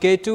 K2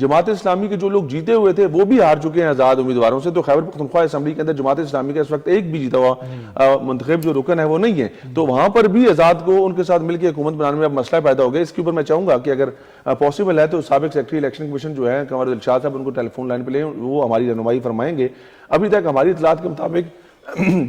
Jamaat Islami کے جو لوگ جیتے ہوئے تھے وہ بھی ہار چکے ہیں آزاد امیدواروں سے. تو خیبر پختونخوا اسمبلی کے اندر جماعت اسلامی کا اس وقت ایک بھی جیتا ہوا منتخب جو رکن ہے وہ نہیں ہے. تو وہاں پر بھی آزاد کو ان کے ساتھ مل کے حکومت بنانے میں اب مسئلہ پیدا ہو گیا. اس کے اوپر میں چاہوں گا کہ اگر پاسبل ہے تو سابق سیکرٹری الیکشن کمیشن جو ہے قمر دلشاد صاحب ان کو ٹیلی فون لائن پہ لیں, وہ ہماری رہنمائی فرمائیں گے. ابھی تک ہماری اطلاعات کے مطابق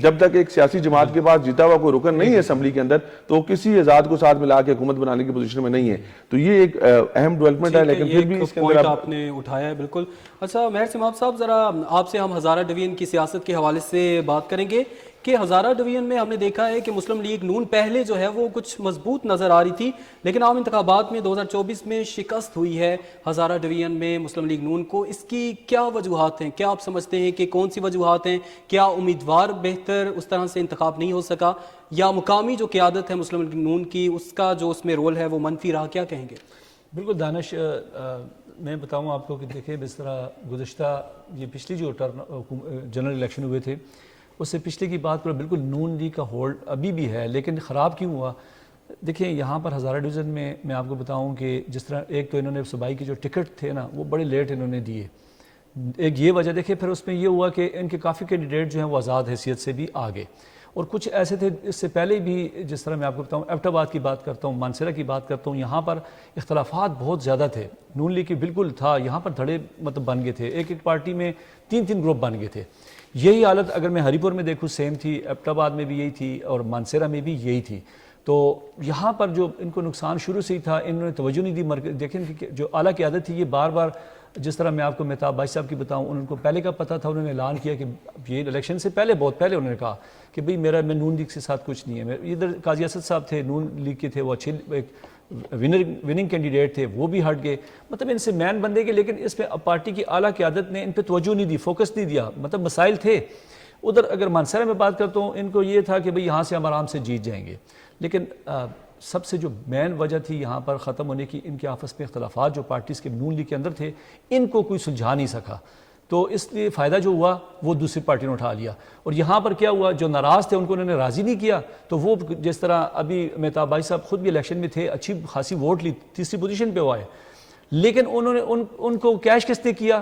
جب تک ایک سیاسی جماعت کے پاس جیتا ہوا کوئی رکن نہیں ہے اسمبلی کے اندر تو وہ کسی آزاد کو ساتھ ملا کے حکومت بنانے کی پوزیشن میں نہیں ہے. تو یہ ایک اہم ڈیولپمنٹ ہے, لیکن پھر بھی اس کے اندر آپ نے اٹھایا ہے بالکل. اچھا مہر سماب صاحب, ذرا آپ سے ہم ہزارہ ڈویژن کی سیاست کے حوالے سے بات کریں گے کہ ہزارہ ڈویژن میں ہم نے دیکھا ہے کہ مسلم لیگ نون پہلے جو ہے وہ کچھ مضبوط نظر آ رہی تھی, لیکن عام انتخابات میں 2024 میں شکست ہوئی ہے ہزارہ ڈویژن میں مسلم لیگ نون کو. اس کی کیا وجوہات ہیں؟ کیا آپ سمجھتے ہیں کہ کون سی وجوہات ہیں؟ کیا امیدوار بہتر اس طرح سے انتخاب نہیں ہو سکا, یا مقامی جو قیادت ہے مسلم لیگ نون کی اس کا جو اس میں رول ہے وہ منفی رہا؟ کیا کہیں گے؟ بالکل دانش, میں بتاؤں آپ کو کہ دیکھیں جس طرح گزشتہ یہ پچھلی جو جنرل الیکشن ہوئے تھے اس سے پچھلے کی بات پر بالکل نون لیگ کا ہولڈ ابھی بھی ہے, لیکن خراب کیوں ہوا؟ دیکھیں یہاں پر ہزارہ ڈویژن میں آپ کو بتاؤں کہ جس طرح ایک تو انہوں نے صوبائی کے جو ٹکٹ تھے نا وہ بڑے لیٹ انہوں نے دیے, ایک یہ وجہ دیکھیں. پھر اس میں یہ ہوا کہ ان کے کافی کینڈیڈیٹ جو ہیں وہ آزاد حیثیت سے بھی آگے, اور کچھ ایسے تھے اس سے پہلے بھی, جس طرح میں آپ کو بتاؤں ایبٹ آباد کی بات کرتا ہوں, مانسیرہ کی بات کرتا ہوں, یہاں پر اختلافات بہت زیادہ تھے. نون لیگ کی بالکل تھا, یہاں پر دھڑے مطلب بن گئے تھے, ایک پارٹی میں 3 گروپ بن گئے تھے. یہی حالت اگر میں ہری پور میں دیکھوں سیم تھی, ایبٹ آباد میں بھی یہی تھی, اور مانسیرہ میں بھی یہی تھی. تو یہاں پر جو ان کو نقصان شروع سے ہی تھا, انہوں نے توجہ نہیں دی. دیکھیں کہ جو اعلیٰ قیادت تھی یہ بار بار, جس طرح میں آپ کو مہتاب بھائی صاحب کی بتاؤں, ان کو پہلے کا پتہ تھا, انہوں نے اعلان کیا کہ یہ الیکشن سے پہلے, بہت پہلے انہوں نے کہا کہ بھئی میں نون لیگ سے ساتھ کچھ نہیں ہے. ادھر قاضی اسد صاحب تھے نون لیگ کے تھے, وہ اچھے ایک وننگ کینڈیڈیٹ تھے, وہ بھی ہٹ گئے. مطلب ان سے مین بندے کے, لیکن اس پہ پارٹی کی اعلیٰ قیادت نے ان پہ توجہ نہیں دی, فوکس نہیں دیا. مطلب مسائل تھے ادھر. اگر مانسیرہ میں بات کرتا ہوں, ان کو یہ تھا کہ بھئی یہاں سے ہم آرام سے جیت جائیں گے, لیکن سب سے جو مین وجہ تھی یہاں پر ختم ہونے کی, ان کے آپس میں اختلافات جو پارٹیز کے نون لیگ کے اندر تھے, ان کو کوئی سلجھا نہیں سکا. تو اس لیے فائدہ جو ہوا وہ دوسری پارٹی نے اٹھا لیا. اور یہاں پر کیا ہوا, جو ناراض تھے ان کو انہوں نے راضی نہیں کیا. تو وہ جس طرح ابھی مہتاب بھائی صاحب خود بھی الیکشن میں تھے, اچھی خاصی ووٹ لی, تیسری پوزیشن پہ وہ آئے, لیکن انہوں نے ان کو کیش کس نے کیا؟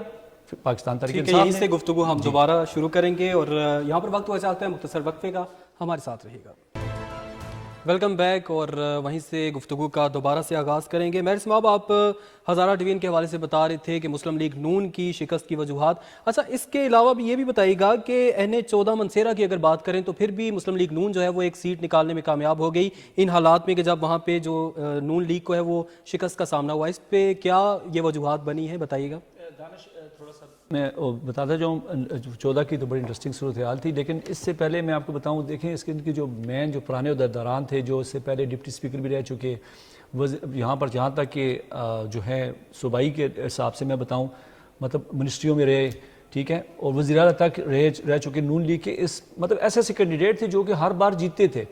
پاکستان تحریک انصاف نے. یہیں سے گفتگو ہم دوبارہ شروع کریں گے, اور یہاں پر وقت ہوا چاہتا ہے مختصر وقفے کا, ہمارے ساتھ رہے گا. ویلکم بیک, اور وہیں سے گفتگو کا دوبارہ سے آغاز کریں گے. مہر سماب, آپ ہزارہ ڈویژن کے حوالے سے بتا رہے تھے کہ مسلم لیگ نون کی شکست کی وجوہات. اچھا, اس کے علاوہ بھی یہ بھی بتائیے گا کہ NH14 منسیرہ کی اگر بات کریں تو پھر بھی مسلم لیگ نون جو ہے وہ ایک سیٹ نکالنے میں کامیاب ہو گئی ان حالات میں کہ جب وہاں پہ جو نون لیگ کو ہے وہ شکست کا سامنا ہوا. اس پہ کیا یہ وجوہات بنی ہے, بتائیے گا. تھوڑا سا میں بتاتا جاؤں, 14 کی تو بڑی انٹرسٹنگ صورتحال تھی, لیکن اس سے پہلے میں آپ کو بتاؤں, دیکھیں اس کے جو مین جو پرانے عہدیداران تھے, جو اس سے پہلے ڈپٹی اسپیکر بھی رہ چکے, یہاں پر جہاں تک کہ جو ہے صوبائی کے حساب سے میں بتاؤں, مطلب منسٹریوں میں رہے, ٹھیک ہے, اور وزیر اعلیٰ تک رہ چکے نون لیگ کے. اس مطلب ایسے ایسے کینڈیڈیٹ تھے جو کہ ہر بار جیتتے تھے.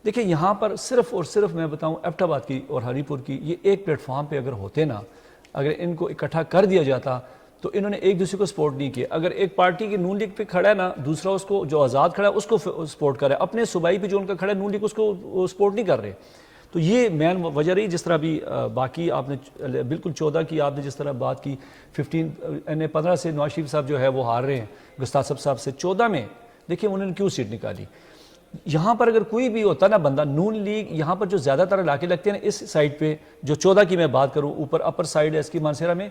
دیکھیں یہاں پر صرف اور صرف میں بتاؤں ایبٹ آباد کی اور ہری پور کی, یہ ایک پلیٹ فارم پہ اگر ہوتے نا, اگر ان کو اکٹھا کر دیا جاتا تو انہوں نے ایک دوسرے کو سپورٹ نہیں کیا. اگر ایک پارٹی کی نون لیگ پہ کھڑا ہے نا, دوسرا اس کو جو آزاد کھڑا ہے اس کو سپورٹ کر رہا ہے, اپنے صوبائی پہ جو ان کا کھڑا ہے نون لیگ اس کو سپورٹ نہیں کر رہے. تو یہ مین وجہ رہی. جس طرح بھی باقی آپ نے بالکل 14 کی آپ نے جس طرح بات کی, 15 سے نواز شریف صاحب جو ہے وہ ہار رہے ہیں گستاخ صاحب سے. 14 میں دیکھیں انہوں نے کیوں سیٹ نکالی. یہاں پر اگر کوئی بھی ہوتا نا بندہ, نون لیگ یہاں پر جو زیادہ تر علاقے لگتے ہیں نا اس سائڈ پہ, جو 14 کی میں بات کروں, اوپر اپر سائڈ ہے اس کی مانسیرہ میں,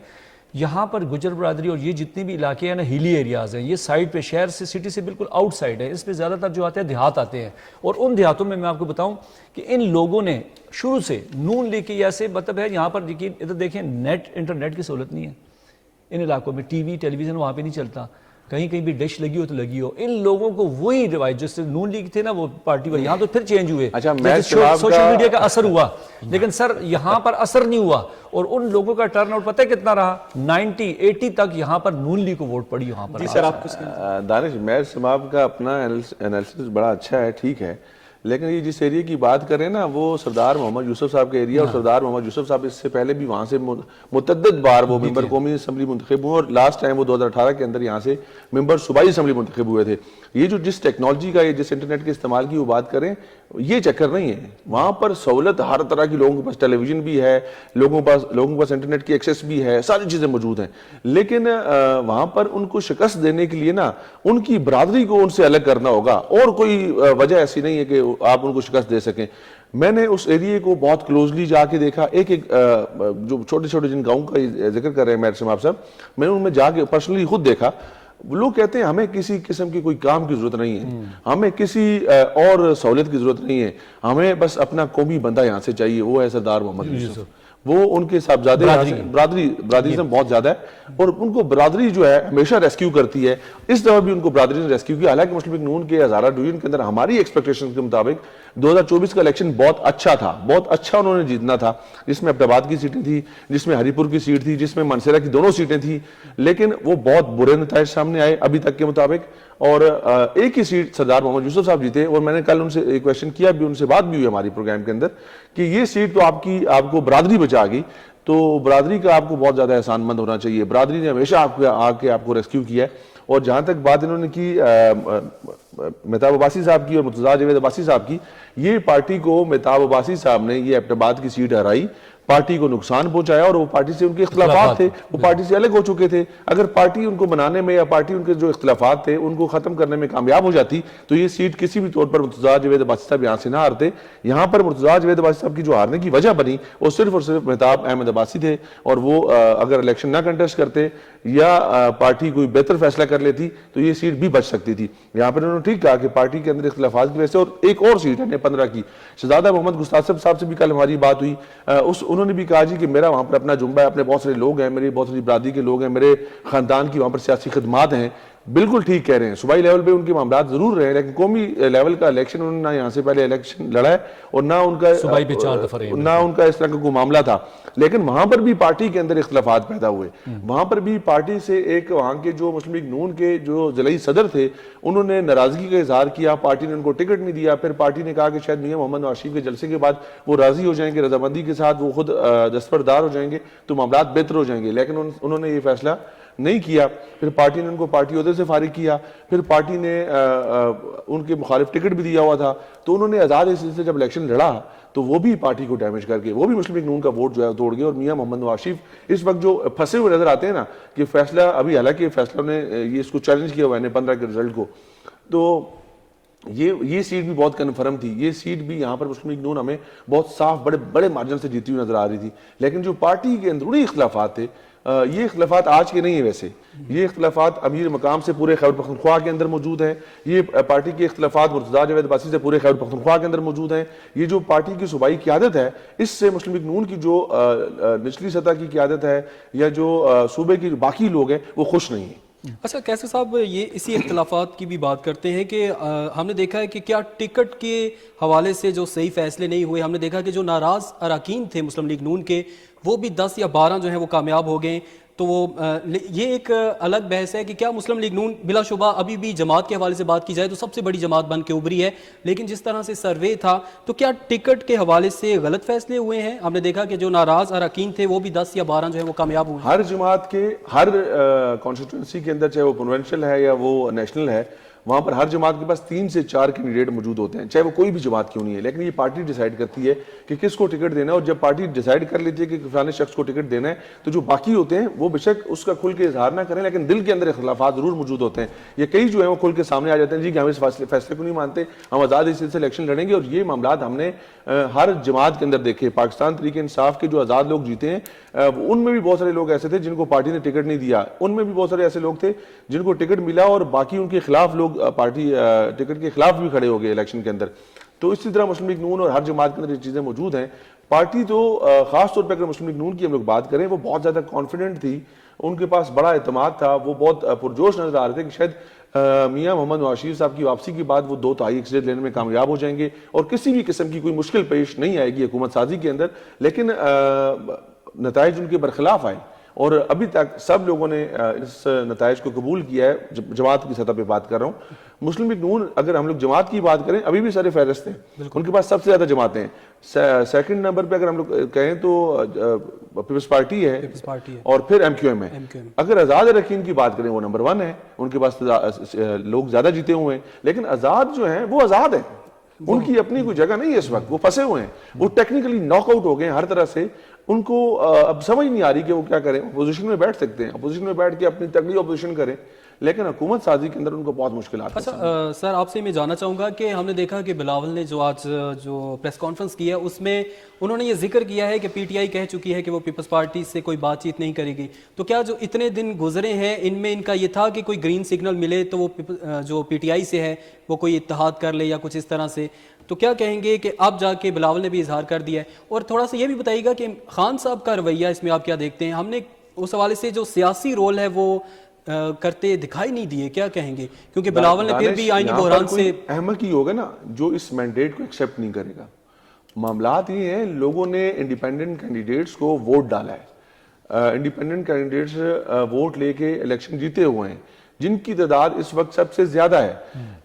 یہاں پر گجر برادری اور یہ جتنے بھی علاقے ہیں نا ہیلی ایریاز ہیں, یہ سائڈ پہ شہر سے سٹی سے بالکل آؤٹ سائڈ ہے. اس پہ زیادہ تر جو آتے ہیں دیہات آتے ہیں, اور ان دیہاتوں میں آپ کو بتاؤں کہ ان لوگوں نے شروع سے نون لیگ کی ایسے مطلب ہے, یہاں پر یقین ادھر دیکھیں انٹرنیٹ کی سہولت نہیں ہے ان علاقوں میں, ٹیلی ویژن وہاں پہ نہیں چلتا, کہیں کہیں بھی ڈش لگی ہو تو لگی ہو. ان لوگوں کو وہی روایت جس سے نون لیگ تھے نا وہ پارٹی والی, یہاں تو پھر چینج ہوئے, سوشل میڈیا کا اثر ہوا, لیکن سر یہاں پر اثر نہیں ہوا. اور ان لوگوں کا ٹرن آؤٹ پتہ ہے کتنا رہا, 90-80 تک یہاں پر نون لیگ کو ووٹ پڑی یہاں پر. جی سر, آپ کچھ دانش, مہر سماب کا اپنا انالیسس بڑا اچھا ہے, ٹھیک ہے, لیکن یہ جس ایریا کی بات کریں نا وہ سردار محمد یوسف صاحب کا ایریا, اور سردار محمد یوسف صاحب اس سے پہلے بھی وہاں سے متعدد بار وہ ممبر قومی اسمبلی منتخب ہوئے, اور لاسٹ ٹائم وہ 2018 کے اندر یہاں سے ممبر صوبائی اسمبلی منتخب ہوئے تھے. یہ جو جس ٹیکنالوجی کا, یہ جس انٹرنیٹ کے استعمال کی وہ بات کریں, یہ چکر نہیں ہے. وہاں پر سہولت ہر طرح کی، لوگوں کے پاس ٹیلی ویژن بھی ہے، لوگوں کے پاس انٹرنیٹ کی ایکسیس بھی ہے، ساری چیزیں موجود ہیں. لیکن وہاں پر ان کو شکست دینے کے لیے نا ان کی برادری کو ان سے الگ کرنا ہوگا، اور کوئی وجہ ایسی نہیں ہے کہ آپ ان کو شکست دے سکیں. میں نے اس ایریے کو بہت کلوزلی جا کے دیکھا. ایک جو چھوٹے چھوٹے جن گاؤں کا ذکر کر رہے ہیں میئر صاحب، میں نے ان میں جا کے پرسنلی خود دیکھا. لوگ کہتے ہیں ہمیں کسی قسم کی کوئی کام کی ضرورت نہیں ہے، ہمیں کسی اور سہولت کی ضرورت نہیں ہے، ہمیں بس اپنا قومی بندہ یہاں سے چاہیے، وہ ہے سردار محمد یوسف. وہ ان کے صاحبزادے برادریزم بہت زیادہ ہے، اور ان کو برادری جو ہے ہمیشہ ریسکیو کرتی ہے. اس دفعہ بھی ان کو برادری نے ریسکیو کیا. حالانکہ مسلم لیگ نون کے ہزارہ ڈویژن کے اندر ہماری ایکسپیکٹیشن کے مطابق 2024 کا الیکشن بہت اچھا تھا، بہت اچھا انہوں نے جیتنا تھا، جس میں عبد آباد کی سیٹیں تھی، جس میں ہری پور کی سیٹ تھی، جس میں منصیرہ کی دونوں سیٹیں تھیں. لیکن وہ بہت برے نتائج سامنے آئے ابھی تک کے مطابق، اور ایک ہی سیٹ سردار محمد یوسف صاحب جیتے. اور میں نے کل ان سے ایک کویشچن کیا بھی، ان سے بات بھی ہوئی ہماری پروگرام کے اندر، کہ یہ سیٹ تو آپ کو برادری بچا گئی، تو برادری کا آپ کو بہت زیادہ احسان مند ہونا چاہیے. برادری نے ہمیشہ آپ کو ریسکیو کیا ہے. اور جہاں تک بات انہوں نے کی مہتاب عباسی صاحب کی اور مرتضیٰ جاوید عباسی صاحب کی، یہ پارٹی کو مہتاب عباسی صاحب نے یہ ایبٹ آباد کی سیٹ ہرائی، پارٹی کو نقصان پہنچایا، اور وہ پارٹی سے ان کے اختلافات تھے، وہ پارٹی سے الگ ہو چکے تھے. اگر پارٹی ان کو بنانے میں یا پارٹی ان کے جو اختلافات تھے ان کو ختم کرنے میں کامیاب ہو جاتی تو یہ سیٹ کسی بھی طور پر مرتضیٰ جاوید عباسی صاحب یہاں سے نہ ہارتے. یہاں پر مرتضیٰ جاوید عباسی صاحب کی جو ہارنے کی وجہ بنی وہ صرف اور صرف مہتاب احمد عباسی تھے، اور وہ اگر الیکشن نہ کنٹیسٹ کرتے یا پارٹی کوئی بہتر فیصلہ کر لیتی تو یہ سیٹ بھی بچ سکتی تھی. یہاں پر انہوں نے ٹھیک کہا کہ پارٹی کے اندر اختلافات کی وجہ سے. اور ایک اور سیٹ ہے 15 کی، شہزادہ محمد گستاخ صاحب سے بھی کل ہماری بات ہوئی. انہوں نے بھی کہا جی کہ میرا وہاں پر اپنا جنبہ ہے، اپنے بہت سارے لوگ ہیں، میری بہت ساری برادری کے لوگ ہیں، میرے خاندان کی وہاں پر سیاسی خدمات ہیں. بالکل ٹھیک کہہ رہے ہیں، صوبائی لیول پہ ان کے معاملات ضرور رہے، لیکن قومی لیول کا الیکشن انہوں نے نہ یہاں سے پہلے الیکشن لڑا ہے، اور نہ ان کا اس طرح کا کوئی معاملہ تھا. لیکن وہاں پر بھی پارٹی کے اندر اختلافات پیدا ہوئے. وہاں پر بھی پارٹی سے ایک وہاں کے جو مسلم لیگ نون کے جو ضلعی صدر تھے انہوں نے ناراضگی کا اظہار کیا. پارٹی نے ان کو ٹکٹ نہیں دیا. پھر پارٹی نے کہا کہ شاید میاں محمد نواز شریف کے جلسے کے بعد وہ راضی ہو جائیں گے، رضامندی کے ساتھ وہ خود دستبردار ہو جائیں گے تو معاملات بہتر ہو جائیں گے. لیکن انہوں نے یہ فیصلہ نہیں کیا. پھر پارٹی نے ان کو پارٹی عہدے سے فارغ کیا. پھر پارٹی نے ان کے مخالف ٹکٹ بھی دیا ہوا تھا. تو انہوں نے آزاد حیثیت سے جب الیکشن لڑا تو وہ بھی پارٹی کو ڈیمیج کر کے وہ بھی مسلم لیگ نون کا ووٹ جو ہے توڑ گئے. اور میاں محمد نواز شریف اس وقت جو پھنسے ہوئے نظر آتے ہیں نا کہ فیصلہ ابھی، حالانکہ فیصلہ نے یہ اس کو چیلنج کیا ہوا ہے 15 کے رزلٹ کو، تو یہ سیٹ بھی بہت کنفرم تھی. یہ سیٹ بھی یہاں پر مسلم لیگ نون ہمیں بہت صاف بڑے مارجن سے جیتی ہوئی نظر آ رہی تھی. لیکن جو پارٹی کے اندرونی اختلافات تھے، یہ اختلافات آج کے نہیں ہیں. ویسے یہ اختلافات امیر مقام سے پورے خیبر پختونخوا کے اندر موجود ہیں. یہ پارٹی کے اختلافات مرتضیٰ جاوید عباسی سے پورے خیبر پختونخوا کے اندر موجود ہیں. یہ جو پارٹی کی صوبائی قیادت ہے، اس سے مسلم لیگ نون کی جو نچلی سطح کی قیادت ہے یا جو صوبے کی باقی لوگ ہیں وہ خوش نہیں ہیں. اچھا کیسر صاحب، یہ اسی اختلافات کی بھی بات کرتے ہیں کہ ہم نے دیکھا ہے کہ کیا ٹکٹ کے حوالے سے جو صحیح فیصلے نہیں ہوئے، ہم نے دیکھا کہ جو ناراض اراکین تھے مسلم لیگ نون کے وہ بھی 10 یا 12 جو ہیں وہ کامیاب ہو گئے. تو وہ یہ ایک الگ بحث ہے کہ کیا مسلم لیگ نون بلا شبہ ابھی بھی جماعت کے حوالے سے بات کی جائے تو سب سے بڑی جماعت بن کے ابھری ہے، لیکن جس طرح سے سروے تھا تو کیا ٹکٹ کے حوالے سے غلط فیصلے ہوئے ہیں؟ ہم نے دیکھا کہ جو ناراض اراکین تھے وہ بھی 10 یا 12 جو ہے وہ کامیاب ہوئے. ہر جماعت کے ہر کانسٹیٹوئنسی کے اندر، چاہے وہ کنونشنل ہے یا وہ نیشنل ہے، وہاں پر ہر جماعت کے پاس 3 سے 4 کینڈیڈیٹ موجود ہوتے ہیں، چاہے وہ کوئی بھی جماعت کیوں نہیں ہے. لیکن یہ پارٹی ڈیسائیڈ کرتی ہے کہ کس کو ٹکٹ دینا ہے. اور جب پارٹی ڈیسائیڈ کر لیتی ہے کہ فلانے شخص کو ٹکٹ دینا ہے تو جو باقی ہوتے ہیں وہ بے شک اس کا کھل کے اظہار نہ کریں، لیکن دل کے اندر اختلافات ضرور موجود ہوتے ہیں. یہ کئی جو ہیں وہ کھل کے سامنے آ جاتے ہیں، جی کہ ہم اس فیصلے کو نہیں مانتے، ہم آزاد حیثیت سے الیکشن لڑیں گے. اور یہ معاملات ہم نے ہر جماعت کے اندر دیکھے. پاکستان تحریک انصاف کے جو آزاد لوگ جیتے ہیں ان میں بھی بہت سارے لوگ ایسے تھے جن کو پارٹی نے ٹکٹ نہیں دیا. ان میں بھی بہت سارے ایسے لوگ تھے جن کو ٹکٹ ملا اور باقی ان کے خلاف لوگ پارٹی ٹکٹ کے خلاف بھی کھڑے ہو گئے الیکشن کے اندر. تو اسی طرح مسلم لیگ نون اور ہر جماعت کے اندر یہ چیزیں موجود ہیں. پارٹی تو خاص طور پہ اگر مسلم لیگ نون کی ہم لوگ بات کریں، وہ بہت زیادہ کانفیڈنٹ تھی، ان کے پاس بڑا اعتماد تھا، وہ بہت پرجوش نظر آ رہے تھے کہ شاید میاں محمد نواز شریف صاحب کی واپسی کے بعد وہ 2/3 اکثریت لینے میں کامیاب ہو جائیں گے اور کسی بھی قسم کی کوئی مشکل پیش نہیں آئے گی حکومت سازی کے اندر. لیکن نتائج ان کے برخلاف آئے اور ابھی تک سب لوگوں نے اس نتائج کو قبول کیا ہے. جماعت کی سطح پہ بات کر رہا ہوں. مسلم لیگ نون اگر ہم لوگ جماعت کی بات کریں ابھی بھی سارے فہرست ہیں، ان کے پاس سب سے زیادہ جماعتیں ہیں. سیکنڈ نمبر پہ اگر ہم لوگ کہیں تو پیپلز پارٹی ہے اور پھر ایم کیو ایم ہے. اگر آزاد اراکین کی بات کریں وہ نمبر 1 ہے، ان کے پاس لوگ زیادہ جیتے ہوئے ہیں. لیکن آزاد جو ہیں وہ آزاد ہیں، ان کی اپنی کوئی جگہ نہیں ہے اس وقت, وہ پھنسے ہوئے ہیں, وہ ٹیکنیکلی ناک آؤٹ ہو گئے ہیں ہر طرح سے. ان کو اب سمجھ نہیں آ رہی کہ وہ کیا کریں. اپوزیشن میں بیٹھ سکتے ہیں, اپوزیشن میں بیٹھ کے اپنی تگڑی اپوزیشن کریں, لیکن حکومت سازی کے اندر ان کو بہت مشکلات ہیں. اچھا سر, آپ سے میں جاننا چاہوں گا کہ ہم نے دیکھا کہ بلاول نے جو آج جو پریس کانفرنس کی ہے اس میں انہوں نے یہ ذکر کیا ہے کہ پی ٹی آئی کہہ چکی ہے کہ وہ پیپلز پارٹی سے کوئی بات چیت نہیں کرے گی. تو کیا جو اتنے دن گزرے ہیں ان میں ان کا یہ تھا کہ کوئی گرین سگنل ملے تو وہ جو پی ٹی آئی سے ہے وہ کوئی اتحاد کر لے یا کچھ اس طرح سے؟ تو کیا کہیں گے کہ اب جا کے بلاول نے بھی اظہار کر دیا ہے؟ اور تھوڑا سا یہ بھی بتائیے گا کہ خان صاحب کا رویہ اس میں آپ کیا دیکھتے ہیں؟ ہم نے اس حوالے سے جو سیاسی رول ہے وہ کرتے دکھائی نہیں دیے, کیا کہیں گے؟ کیونکہ بلاول نے پھر بھی آئینی بحران سے احمق ہی ہوگا نا جو اس مینڈیٹ کو ایکسیپٹ نہیں کرے گا. معاملات یہ ہیں, لوگوں نے انڈیپینڈنٹ کینڈیڈیٹس کو ووٹ ڈالا ہے, انڈیپینڈنٹ کینڈیڈیٹس ووٹ لے کے الیکشن جیتے ہوئے ہیں جن کی تعداد اس وقت سب سے زیادہ ہے.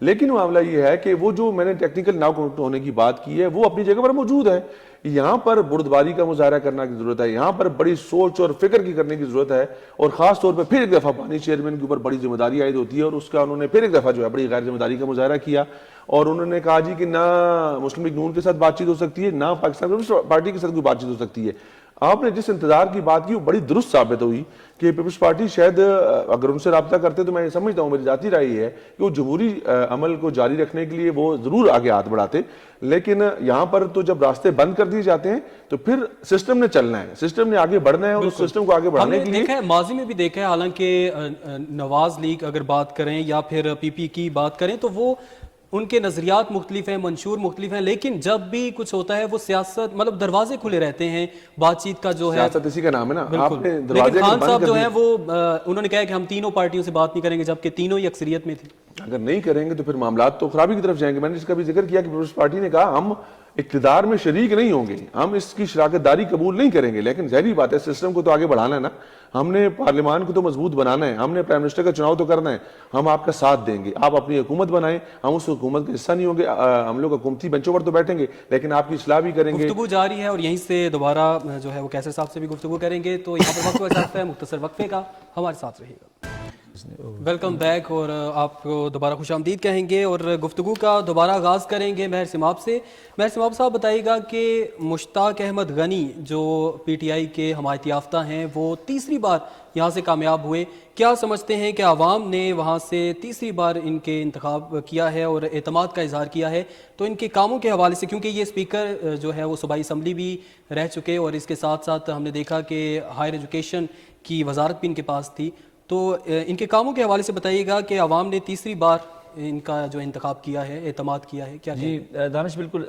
لیکن معاملہ یہ ہے کہ وہ جو میں نے ٹیکنیکل ناک آؤٹ ہونے کی بات کی ہے وہ اپنی جگہ پر موجود ہے. یہاں پر بردباری کا مظاہرہ کرنے کی ضرورت ہے, یہاں پر بڑی سوچ اور فکر کی کرنے کی ضرورت ہے, اور خاص طور پہ پھر ایک دفعہ پانی چیئرمین کے اوپر بڑی ذمہ داری عائد ہوتی ہے, اور اس کا انہوں نے پھر ایک دفعہ جو ہے بڑی غیر ذمہ داری کا مظاہرہ کیا, اور انہوں نے کہا جی کہ نہ مسلم لیگ نون کے ساتھ بات چیت ہو سکتی ہے, نہ پاکستان پیپلز پارٹی کے ساتھ کوئی بات چیت ہو سکتی ہے. آپ نے جس انتظار کی بات کی وہ بڑی درست ثابت ہوئی کہ پیپلز پارٹی شاید اگر ان سے رابطہ کرتے تو میں یہ سمجھتا ہوں, میری ذاتی رائے ہے کہ وہ جمہوری عمل کو جاری رکھنے کے لیے وہ ضرور آگے ہاتھ بڑھاتے. لیکن یہاں پر تو جب راستے بند کر دیے جاتے ہیں تو پھر سسٹم نے چلنا ہے, سسٹم نے آگے بڑھنا ہے, اور اس سسٹم کو آگے بڑھانے کے لیے ماضی میں بھی دیکھا ہے, حالانکہ نواز لیگ اگر بات کریں یا پھر پی پی کی بات کریں تو وہ ان کے نظریات مختلف ہیں, منشور مختلف ہیں, لیکن جب بھی کچھ ہوتا ہے وہ سیاست مطلب دروازے کھلے رہتے ہیں بات چیت کا جو ہے, سیاست اسی کا نام ہے نا. آپ نے لیکن خان صاحب جو ہے وہ انہوں نے کہا کہ ہم تینوں پارٹیوں سے بات نہیں کریں گے, جبکہ تینوں ہی اکثریت میں تھے. اگر نہیں کریں گے تو پھر معاملات تو خرابی کی طرف جائیں گے. میں نے اس کا بھی ذکر کیا کہ پیپلز پارٹی نے کہا ہم اقتدار میں شریک نہیں ہوں گے, ہم اس کی شراکت داری قبول نہیں کریں گے, لیکن ظاہری بات ہے سسٹم کو تو آگے بڑھانا ہے نا, ہم نے پارلیمان کو تو مضبوط بنانا ہے, ہم نے پرائم منسٹر کا چناؤ تو کرنا ہے, ہم آپ کا ساتھ دیں گے, آپ اپنی حکومت بنائیں, ہم اس حکومت کا حصہ نہیں ہوں گے, ہم لوگ حکومتی بنچوں پر تو بیٹھیں گے لیکن آپ کی اصلاح بھی کریں گے. گفتگو جاری ہے اور یہیں سے دوبارہ جو ہے وہ کیسر صاحب سے بھی گفتگو کریں گے. تو یہاں پر وقت ہو جاتا ہے مختصر وقفے کا, ہمارے ساتھ رہیے گا. ویلکم بیک, اور آپ کو دوبارہ خوش آمدید کہیں گے اور گفتگو کا دوبارہ آغاز کریں گے مہر سماب سے. مہر سماب صاحب بتائیے گا کہ مشتاق احمد غنی جو پی ٹی آئی کے حمایت یافتہ ہیں وہ تیسری بار یہاں سے کامیاب ہوئے, کیا سمجھتے ہیں کہ عوام نے وہاں سے تیسری بار ان کے انتخاب کیا ہے اور اعتماد کا اظہار کیا ہے, تو ان کے کاموں کے حوالے سے, کیونکہ یہ اسپیکر جو ہے وہ صوبائی اسمبلی بھی رہ چکے اور اس کے ساتھ ساتھ ہم نے دیکھا کہ ہائر ایجوکیشن کی وزارت بھی ان کے پاس تھی, تو ان کے کاموں کے حوالے سے بتائیے گا کہ عوام نے تیسری بار ان کا جو انتخاب کیا ہے, اعتماد کیا ہے, کیا جی دانش بالکل.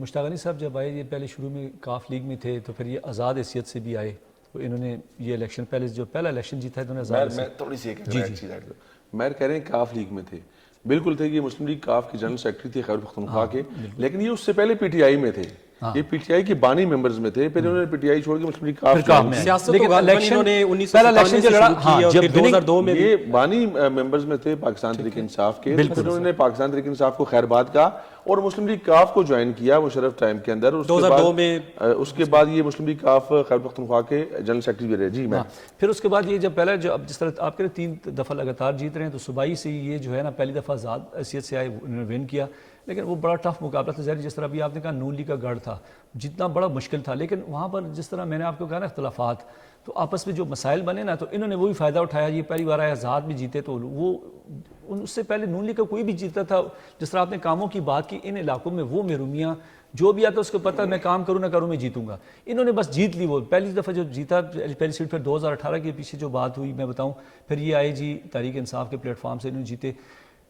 مشتاق غنی صاحب جب آئے, یہ پہلے شروع میں کاف لیگ میں تھے, تو پھر یہ آزاد حیثیت سے بھی آئے, تو انہوں نے یہ الیکشن پہلے جو پہلا الیکشن جیتا ہے, انہوں نے میں تھوڑی سی ایک چیز ایڈ کروں. میں کہہ رہے ہیں کاف لیگ میں تھے, بالکل تھے, یہ مسلم لیگ کاف کی جنرل سیکرٹری تھے خیبر پختونخوا کے, لیکن یہ اس سے پہلے پی ٹی آئی میں تھے, یہ پی ٹی آئی کے بانی ممبرز میں تھے, پھر انہوں نے پی ٹی آئی چھوڑ کے مسلم لیگ کاف میں سیاست کو انہوں نے 1997 سے شروع کی اور پھر 2002 میں یہ بانی ممبرز میں تھے پاکستان تحریک انصاف کے, پھر انہوں نے پاکستان تحریک انصاف کو خیر بات کہا اور مسلم لیگ کاف کو جوائن کیا مشرف ٹائم کے اندر. 2002 میں اس کے بعد یہ مسلم لیگ کاف خیبر پختونخوا کے جنرل سیکرٹری بھی رہے. جی میں پھر اس کے بعد یہ جب پہلا جو اب جس طرح آپ کہہ رہے 3 دفعہ لگاتار جیت رہے ہیں, تو صوبائی سے یہ جو ہے نا پہلی دفعہ آزاد حیثیت سے آئے, انہوں نے ون کیا, لیکن وہ بڑا ٹف مقابلہ تھا. ظاہر جس طرح بھی آپ نے کہا نون لیگ کا گڑھ تھا, جتنا بڑا مشکل تھا, لیکن وہاں پر جس طرح میں نے آپ کو کہا نا اختلافات, تو آپس میں جو مسائل بنے نا, تو انہوں نے وہی فائدہ اٹھایا. یہ پہلی بار آئے, آزاد بھی جیتے, تو وہ اس سے پہلے نون لیگ کا کوئی بھی جیتا تھا. جس طرح آپ نے کاموں کی بات کی, ان علاقوں میں وہ محرومیاں جو بھی آتا اس کو پتہ میں کام کروں نہ کروں میں جیتوں گا, انہوں نے بس جیت لی. وہ پہلی دفعہ جو جیتا پہلی سیٹ, پھر 2018 کے پیچھے جو بات ہوئی میں بتاؤں, پھر یہ آئے جی تحریک انصاف کے پلیٹ فارم سے انہوں نے جیتے.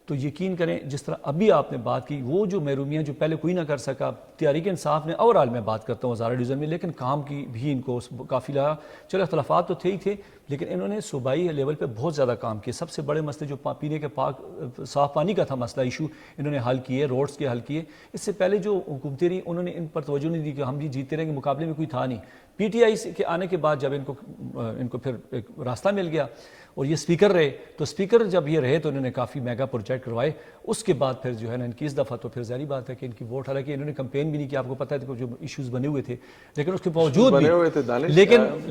تو یقین کریں جس طرح ابھی آپ نے بات کی, وہ جو محرومیاں جو پہلے کوئی نہ کر سکا, تحریک انصاف نے اوورآل میں بات کرتا ہوں ہزارہ ڈویژن میں, لیکن کام کی بھی ان کو کافی لگا. چلو اختلافات تو تھے ہی تھے, لیکن انہوں نے صوبائی لیول پہ بہت زیادہ کام کیے. سب سے بڑے مسئلے جو پینے کے پاک صاف پانی کا تھا مسئلہ ایشو, انہوں نے حل کیے, روڈز کے حل کیے. اس سے پہلے جو حکومتیں رہی انہوں نے ان پر توجہ نہیں دی کہ ہم بھی جیتے رہیں گے, مقابلے میں کوئی تھا نہیں. پی ٹی آئی کے آنے کے بعد جب ان کو پھر ایک راستہ مل گیا اور یہ اسپیکر رہے, تو اسپیکر جب یہ رہے تو انہوں نے کافی میگا پروجیکٹ کروائے. اس کے بعد پھر جو ہے نا ان کی اس دفعہ تو پھر ظاہری بات ہے کہ ان کی ووٹ, حالانکہ انہوں نے کمپین بھی نہیں کی, آپ کو پتہ ہے جو ایشوز بنے ہوئے تھے, لیکن اس کے باوجود بھی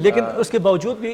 لیکن اس کے باوجود بھی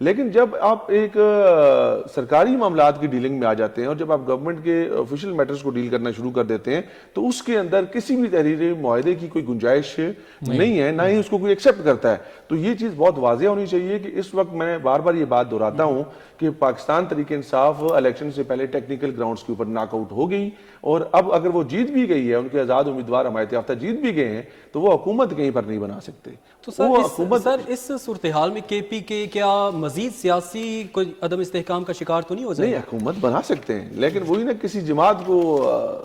لیکن جب آپ ایک سرکاری معاملات کی ڈیلنگ میں آ جاتے ہیں اور جب آپ گورنمنٹ کے آفیشیل میٹرز کو ڈیل کرنا شروع کر دیتے ہیں تو اس کے اندر کسی بھی تحریری معاہدے کی کوئی گنجائش نہیں ہے، نہ ہی اس کو کوئی ایکسیپٹ کرتا ہے. تو یہ چیز بہت واضح ہونی چاہیے کہ اس وقت میں بار بار یہ بات دہراتا ہوں کہ پاکستان تحریک انصاف الیکشن سے پہلے ٹیکنیکل گراؤنڈز کے اوپر ناک آؤٹ ہو گئی، اور اب اگر وہ جیت بھی گئی ہے، ان کے آزاد امیدوار حمایت یافتہ جیت بھی گئے ہیں، تو وہ حکومت کہیں پر نہیں بنا سکتے. تو سر اس صورتحال میں کے پی کے کیا مزید سیاسی کوئی عدم استحکام کا شکار تو نہیں ہو جائے؟ نہیں، حکومت بنا سکتے ہیں، لیکن وہی نا کسی جماعت کو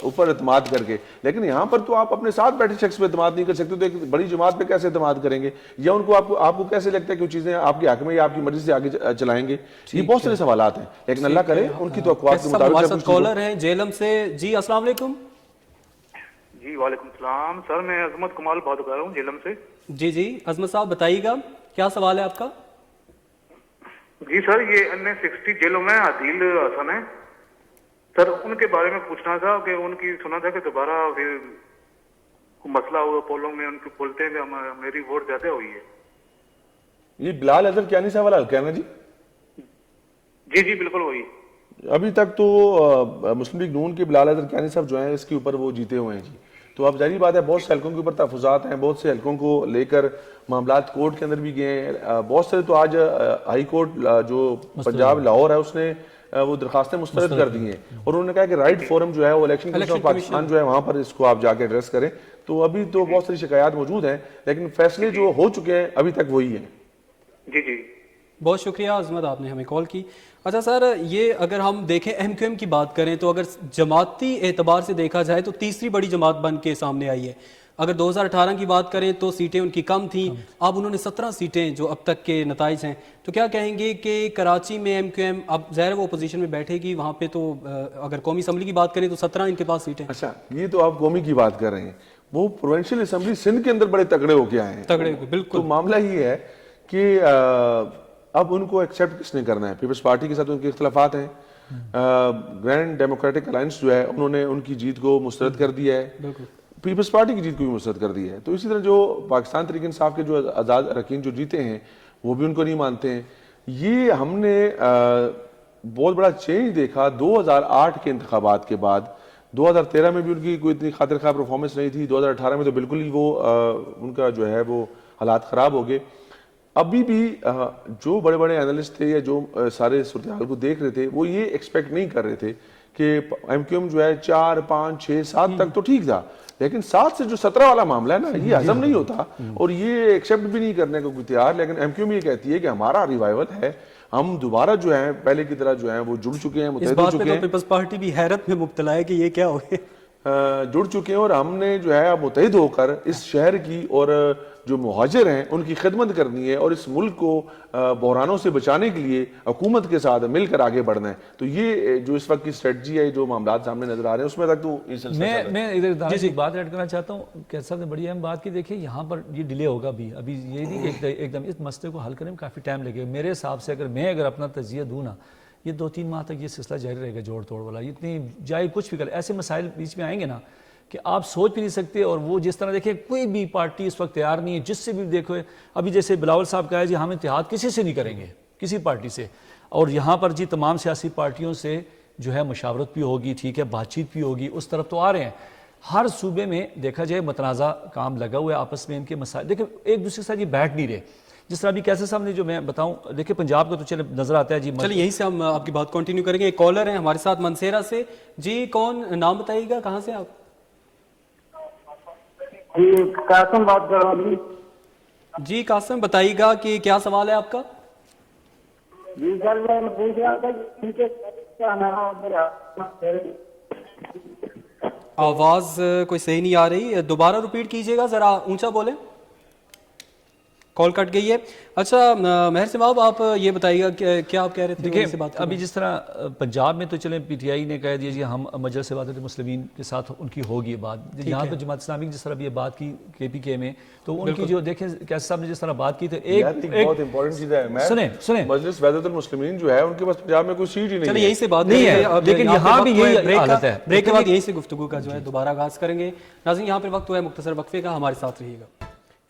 اوپر اعتماد کر کے. لیکن یہاں پر تو آپ اپنے ساتھ بیٹھے شخص پہ اعتماد نہیں کر سکتے، تو ایک بڑی جماعت پہ کیسے اعتماد کریں گے؟ یا ان کو آپ کو کیسے لگتا ہے کہ وہ چیزیں آپ کے حق میں یا آپ کی مرضی سے آگے چلائیں گے؟ یہ بہت سارے سوالات ہیں، لیکن اللہ کرے ان کی توقعات کے ہمارے مطابق. ساتھ کالر ہیں جیلم سے. جی السلام علیکم. جی وعلیکم السلام سر، میں عظمت کمال بات کر رہا ہوں جیلم سے. جی عظمت صاحب بتائیے گا کیا سوال ہے آپ کا؟ جی سر، یہ NA60 جیلوں میں عادل حسن ہے سر، ان کے بارے میں پوچھنا تھا کہ ان کی سنا تھا کہ دوبارہ پھر مسئلہ ہوا پولوں میں، ان کے بولتے ہیں کہ میری ووٹ زیادہ ہوئی ہے. یہ بلال اظہر کیانی صاحب والا حلقہ ہے نا جی؟ جی بالکل وہی. ابھی تک تو مسلم لیگ نون کے بلال اظہر کیانی صاحب جو ہیں اس کے اوپر وہ جیتے ہوئے ہیں جی. تو اب ظاہری بات ہے بہت سے حلقوں کے اوپر تحفظات ہیں، بہت سے حلقوں کو لے کر معاملات کورٹ کے اندر بھی گئے ہیں. بہت سے تو آج ہائی کورٹ جو پنجاب لاہور ہے اس نے وہ درخواستیں مسترد کر دی ہیں، اور انہوں نے کہا کہ رائٹ فورم جو ہے وہ الیکشن کمیشن آف پاکستان جو ہے وہاں پر اس کو آپ جا کے ایڈریس کریں. تو ابھی تو بہت ساری شکایات موجود ہیں، لیکن فیصلے جو ہو چکے ہیں ابھی تک وہی ہیں. جی بہت شکریہ عظمت، آپ نے ہمیں کال کی. اچھا سر، یہ اگر ہم دیکھیں ایم کیو ایم کی بات کریں تو اگر جماعتی اعتبار سے دیکھا جائے تو تیسری بڑی جماعت بن کے سامنے آئی ہے. اگر 2018 کی بات کریں تو سیٹیں ان کی کم تھیں، اب انہوں نے 17 سیٹیں جو اب تک کے نتائج ہیں. تو کیا کہیں گے کہ کراچی میں ایم کیو ایم اب ظاہر وہ اپوزیشن میں بیٹھے گی، وہاں پہ تو اگر قومی اسمبلی کی بات کریں تو 17 ان کے پاس سیٹیں. اچھا، یہ تو آپ قومی کی بات کر رہے ہیں، وہ پروونشل اسمبلی سندھ کے اندر بڑے تگڑے ہو کے آئے ہیں. تگڑے بالکل. تو معاملہ یہ ہے کہ اب ان کو ایکسیپٹ کس نے کرنا ہے؟ پیپلز پارٹی کے ساتھ ان کے اختلافات ہیں. گرینڈ ڈیموکریٹک الائنس جو ہے انہوں نے ان کی جیت کو مسترد کر دیا ہے، پیپلز پارٹی کی جیت کو بھی مسترد کر دیا ہے. تو اسی طرح جو پاکستان تحریک انصاف کے جو آزاد اراکین جو جیتے ہیں وہ بھی ان کو نہیں مانتے ہیں. یہ ہم نے بہت بڑا چینج دیکھا 2008 کے انتخابات کے بعد. 2013 میں بھی ان کی کوئی اتنی خاطر خواہ پرفارمنس نہیں تھی، 2018 میں تو بالکل ہی وہ ان کا جو ہے وہ حالات خراب ہو گئے. ابھی بھی جو بڑے بڑے اینالسٹ تھے یا جو سارے صورتحال کو دیکھ رہے تھے وہ یہ ایکسپیکٹ نہیں کر رہے تھے کہ ایم کیو ایم جو ہے 4 5 6 7 تک تو ٹھیک تھا، لیکن 7 سے جو 17 والا معاملہ ہے نا یہ ہضم نہیں ہوتا، اور یہ ایکسیپٹ بھی نہیں کرنے کو کوئی تیار. لیکن ایم کیو ایم یہ کہتی ہے کہ ہمارا ریوائول ہے، ہم دوبارہ جو ہیں پہلے کی طرح جو ہیں وہ جڑ چکے ہیں، متحد ہو چکے ہیں. پیپلز پارٹی بھی حیرت میں مبتلا ہے کہ یہ کیا ہو گیا. جڑ چکے ہیں، اور ہم نے جو ہے متحد ہو کر اس شہر کی اور جو مہاجر ہیں ان کی خدمت کرنی ہے، اور اس ملک کو بحرانوں سے بچانے کے لیے حکومت کے ساتھ مل کر آگے بڑھنا ہے. تو یہ جو اس وقت کی اسٹریٹجی ہے، جو معاملات سامنے نظر آ رہے ہیں اس میں تک تو میں ادھر دانش ایک بات ایڈ کرنا چاہتا ہوں کہ صاحب نے بڑی اہم بات کی. دیکھیے یہاں پر یہ ڈیلے ہوگا بھی، ابھی یہ نہیں کہ ایک دم اس مسئلے کو حل کرنے میں کافی ٹائم لگے گا. میرے حساب سے اگر اپنا تجزیہ دوں نا، یہ 2-3 ماہ تک یہ سلسلہ جاری رہے گا جوڑ توڑ والا. اتنی جائے کچھ بھی کر ایسے مسائل بیچ میں آئیں گے نا کہ آپ سوچ بھی نہیں سکتے. اور وہ جس طرح دیکھیں کوئی بھی پارٹی اس وقت تیار نہیں ہے، جس سے بھی دیکھو ابھی جیسے بلاول صاحب کہا ہے جی ہم اتحاد کسی سے نہیں کریں گے، کسی پارٹی سے. اور یہاں پر جی تمام سیاسی پارٹیوں سے جو ہے مشاورت بھی ہوگی، ٹھیک ہے، بات چیت بھی ہوگی، اس طرف تو آ رہے ہیں. ہر صوبے میں دیکھا جائے متنازع کام لگا ہوا ہے، آپس میں ان کے مسائل دیکھیں ایک دوسرے کے ساتھ یہ بیٹھ نہیں رہے. جس طرح ابھی کیسے صاحب نے جو میں بتاؤں، دیکھیں پنجاب کا تو چلے نظر آتا ہے جی. چلیے یہیں سے ہم آپ کی بات کنٹینیو کریں گے. ایک کالر ہیں ہمارے ساتھ منسیرا سے. جی کون، نام بتائیے گا، کہاں سے آپ؟ قاسم بات کر رہا ہوں. جی قاسم بتائیے گا کہ کیا سوال ہے آپ کا؟ جی سر میں پوچھ رہا تھا کہ آواز کوئی صحیح نہیں آ رہی، دوبارہ ریپیٹ کیجئے گا، ذرا اونچا بولیں، کال کٹ گئی ہے. اچھا مہر صاحب آپ یہ بتائیے گا کیا آپ کہہ رہے تھے؟ دیکھیں ابھی جس طرح پنجاب میں تو چلیں پی ٹی آئی نے کہہ دیا جی ہم مجلس وحدت المسلمین کے ساتھ ان کی ہوگی بات. یہاں تو جماعت اسلامی جس طرح یہ بات کی کے پی کے میں، تو ان کی جو دیکھیں کیسے صاحب نے جس طرح بات کی تو ایک بہت امپورٹنٹ چیز ہے. سنیں مجلس وحدت المسلمین جو ہے ان کے پاس پنجاب میں کوئی سیٹ ہی نہیں ہے. چلیے یہیں سے بات نہیں ہے، لیکن یہاں بھی یہی حالت ہے. بریک کے بعد یہیں سے گفتگو کا جو ہے دوبارہ آغاز کریں گے. ناظرین یہاں پر وقت ہوا ہے مختصر وقفے کا، ہمارے ساتھ رہیے گا.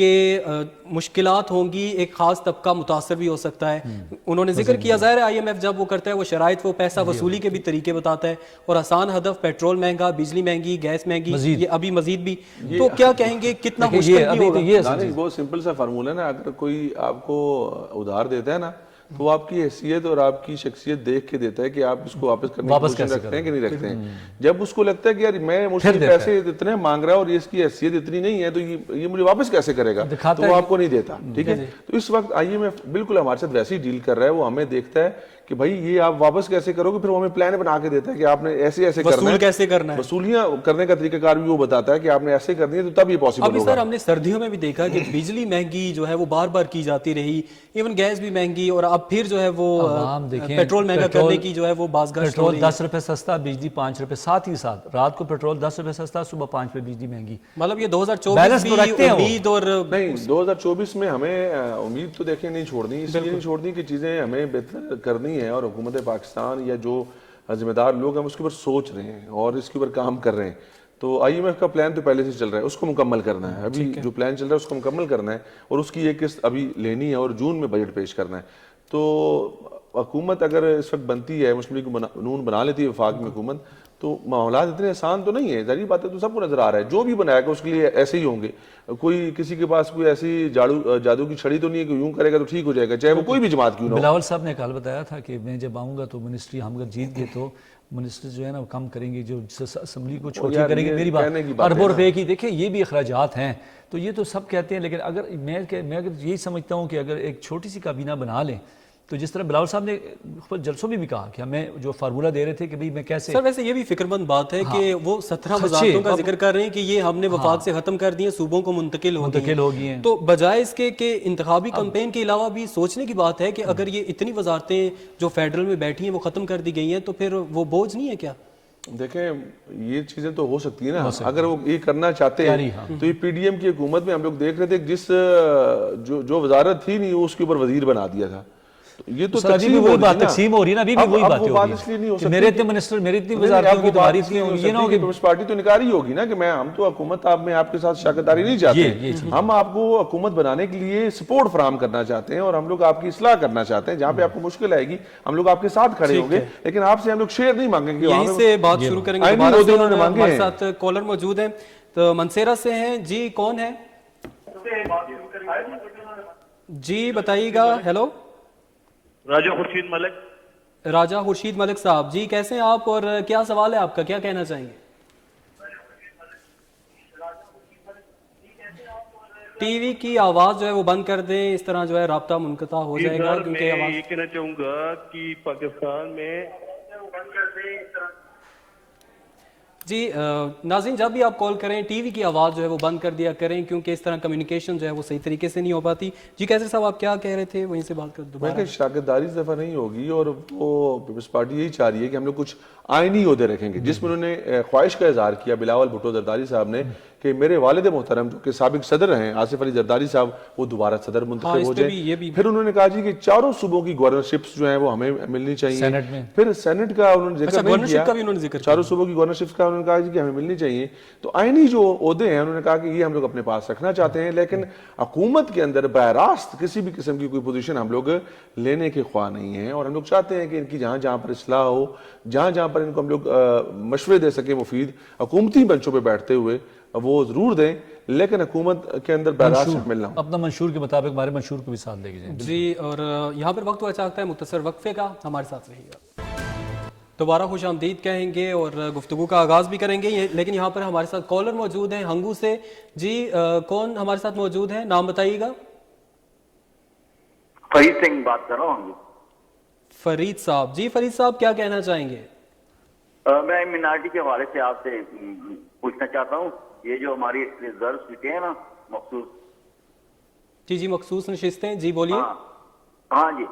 کہ مشکلات ہوں گی, ایک خاص طبقہ متاثر بھی ہو سکتا ہے. انہوں نے ذکر کیا, ظاہر ہے آئی ایم ایف جب وہ کرتا ہے وہ شرائط, وہ پیسہ وصولی کے بھی طریقے بتاتا ہے, اور آسان ہدف پیٹرول مہنگا, بجلی مہنگی, گیس مہنگی, یہ ابھی مزید بھی. تو کیا کہیں گے کتنا مشکل بھی ہوگا؟ بہت سمپل سا فارمولہ ہے نا, اگر کوئی آپ کو ادھار دیتا ہے نا تو وہ آپ کی حیثیت اور آپ کی شخصیت دیکھ کے دیتا ہے کہ آپ اس کو واپس کرنے کی کوشش رکھتے ہیں کہ نہیں رکھتے ہیں. جب اس کو لگتا ہے کہ یار میں مجھ سے پیسے اتنے مانگ رہا ہے اور اس کی حیثیت اتنی نہیں ہے تو یہ مجھے واپس کیسے کرے گا, تو وہ آپ کو نہیں دیتا. ٹھیک ہے, تو اس وقت آئی ایم ایف بالکل ہمارے ساتھ ویسے ہی ڈیل کر رہا ہے. وہ ہمیں دیکھتا ہے کہ بھائی یہ آپ واپس کیسے کرو گے, پھر وہ ہمیں پلان بنا کے دیتا ہے کہ آپ نے ایسے ایسے کرنا ہے, کیسے کرنا ہے, وصولیاں کرنے کا طریقہ کار بھی وہ بتاتا ہے کہ آپ نے ایسے کرنی ہے تو تب یہ پاسبل ہوگا. ابھی سر ہم نے سردیوں میں بھی دیکھا کہ بجلی مہنگی جو ہے وہ بار بار کی جاتی رہی, ایون گیس بھی مہنگی, اور اب پھر جو ہے وہ پیٹرول مہنگا کرنے کی جو ہے وہ باز گشت ہو رہی ہے. پیٹرول 10 روپے سستا, بجلی 5 روپے, ساتھ ہی ساتھ رات کو پیٹرول 10 روپے سستا, صبح 5 روپے بجلی مہنگی. مطلب یہ 2024 بھی امید, اور نہیں 2024 میں ہمیں امید تو دیکھیں نہیں چھوڑنی, اس لیے نہیں چھوڑنی کہ چیزیں ہمیں بہتر کرنی ہے, اور حکومت پاکستان یا جو ذمہ دار لوگ ہیں اس کے اوپر سوچ رہے ہیں اور اس کے اوپر کام کر رہے ہیں. تو آئی ایم ایف کا پلان تو پہلے سے چل رہا ہے, اس کو مکمل کرنا ہے. ابھی جو پلان چل رہا ہے اس کو مکمل کرنا ہے, اور اس کی ایک قسط ابھی لینی ہے اور جون میں بجٹ پیش کرنا ہے. تو حکومت اگر اس وقت بنتی ہے, مسلم لیگ نون بنا لیتی ہے وفاق میں حکومت, تو معاملات اتنے آسان تو نہیں ہے. ظاہر بات ہے, تو سب کو نظر آ رہا ہے جو بھی بنائے گا اس کے لیے ایسے ہی ہوں گے. کوئی کسی کے پاس کوئی ایسی جادو کی چھڑی تو نہیں ہے کہ یوں کرے گا تو ٹھیک ہو جائے گا, چاہے وہ کوئی بھی جماعت کیوں نہ ہو. بلاول صاحب نے کل بتایا تھا کہ میں جب آؤں گا تو منسٹری ہم اگر جیت گئے تو منسٹر جو ہے نا وہ کم کریں گے, جو اسمبلی کو چھوٹی کریں گے. میری بات اربوں روپے کی, دیکھیں یہ بھی اخراجات ہیں, تو یہ تو سب کہتے ہیں, لیکن اگر میں اگر یہی سمجھتا ہوں کہ اگر ایک چھوٹی سی کابینہ بنا لیں, تو جس طرح بلاول صاحب نے جلسوں میں بھی کہا کہ ہمیں جو فارمولہ دے رہے تھے کہ بھئی میں کیسے. سر ویسے یہ بھی فکر مند بات ہے کہ وہ 17 وزارتوں کا ذکر کر رہے ہیں کہ یہ ہم نے وفاق سے ختم کر دیے, صوبوں کو منتقل ہو گئی ہیں. تو بجائے اس کے کہ انتخابی کمپین کے علاوہ بھی سوچنے کی بات ہے کہ اگر یہ اتنی وزارتیں جو فیڈرل میں بیٹھی ہیں وہ ختم کر دی گئی ہیں, تو پھر وہ بوجھ نہیں ہے کیا؟ دیکھیں یہ چیزیں تو ہو سکتی ہیں نا, اگر وہ یہ کرنا چاہتے ہیں تو یہ پی ڈی ایم کی حکومت میں ہم لوگ دیکھ رہے تھے جس جو وزارت تھی نہیں اس کے اوپر وزیر بنا دیا تھا. یہ تو تقسیم ہو رہی ہے نا, ابھی بھی وہی بات ہو رہی ہے, میرے اتنے منسٹر, میری اتنی وزارتوں کی تمہاری اتنی ہوگی, یہ نہ ہوگی پیپلز پارٹی تو انکار ہی ہوگی نا کہ ہم تو حکومت آپ میں آپ کے ساتھ شراکت داری نہیں چاہتے. ہم آپ کو حکومت بنانے کے لیے سپورٹ فراہم کرنا چاہتے ہیں, اور ہم لوگ آپ کی اصلاح کرنا چاہتے ہیں. جہاں پہ آپ کو مشکل آئے گی ہم لوگ آپ کے ساتھ کھڑے ہوں گے, لیکن آپ سے ہم لوگ شیئر نہیں مانگیں گے. یہیں سے بات شروع کریں گے. ہمارے ساتھ کالر موجود ہیں, تو منصیرہ سے ہیں جی, کون ہے جی بتائیے گا. ہیلو, راجہ خورشید ملک. راجہ خورشید ملک صاحب جی, کیسے ہیں آپ, اور کیا سوال ہے آپ کا, کیا کہنا چاہیں گے؟ ٹی وی کی آواز جو ہے وہ بند کر دیں, اس طرح جو ہے رابطہ منقطع ہو جائے گا. کیونکہ میں یہ کہنا چاہوں گا کہ پاکستان میں جی ناظرین جب بھی آپ کال کریں ٹی وی کی آواز جو ہے وہ بند کر دیا کریں, کیونکہ اس طرح کمیونیکیشن جو ہے وہ صحیح طریقے سے نہیں ہو پاتی. جی کیسر صاحب آپ کیا کہہ رہے تھے, وہیں سے بات کر دوبارہ. میں کہ شراکت داری اس دفعہ نہیں ہوگی, اور وہ پیپلز پارٹی یہی چاہ رہی ہے کہ ہم لوگ کچھ آئینی عہدے رکھیں گے, جس میں انہوں نے خواہش کا اظہار کیا بلاول بھٹو زرداری صاحب نے کہ میرے والد محترم جو کہ سابق صدر ہیں آصف علی زرداری صاحب, وہ دوبارہ صدر منتخب ہو جائیں. پھر انہوں نے کہا جی کہ چاروں صوبوں کی گورنرشپس جو ہیں وہ ہمیں ملنی چاہیے. پھر سینٹ کا انہوں نے ذکر نہیں کیا, چاروں صوبوں کی گورنرشپس کا انہوں نے کہا جی کہ ہمیں ملنی چاہیے. تو آئینی جو عہدے ہیں انہوں نے کہا کہ یہ ہم لوگ اپنے پاس رکھنا چاہتے ہیں, لیکن حکومت کے اندر براہ راست کسی بھی قسم کی کوئی پوزیشن ہم لوگ لینے کے خواہ نہیں ہیں. اور ہم لوگ چاہتے ہیں کہ ان کی جہاں جہاں پر اصلاح ہو, جہاں جہاں پر ان کو ہم لوگ مشورے دے سکیں مفید, حکومتی بنچوں پہ بیٹھتے ہوئے وہ ضرور دیں, لیکن حکومت کے اندر براہ ملنا اپنا منشور کے مطابق ہمارے منشور کو بھی ساتھ لے کے جائیں. جی, اور یہاں پر وقت ہوا چاہتا ہے مختصر وقفے کا, ہمارے ساتھ رہیے گا. دوبارہ خوش آمدید کہیں گے اور گفتگو کا آغاز بھی کریں گے, لیکن یہاں پر ہمارے ساتھ کالر موجود ہیں ہنگو سے. جی کون ہمارے ساتھ موجود ہیں, نام بتائیے گا. فرید سنگھ بات کر رہا ہوں. فرید صاحب جی, فرید صاحب کیا کہنا چاہیں گے؟ میں مینارٹی کے حوالے سے آپ سے پوچھنا چاہتا ہوں, یہ جو ہماری ریزرو سیٹیں ہیں نا مخصوص, جی مخصوص نشستیں, جی بولیے. ہاں جی,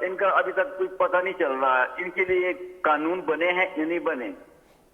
ان کا ابھی تک کچھ پتہ نہیں چل رہا ہے, ان کے لیے قانون بنے ہیں یا نہیں بنے,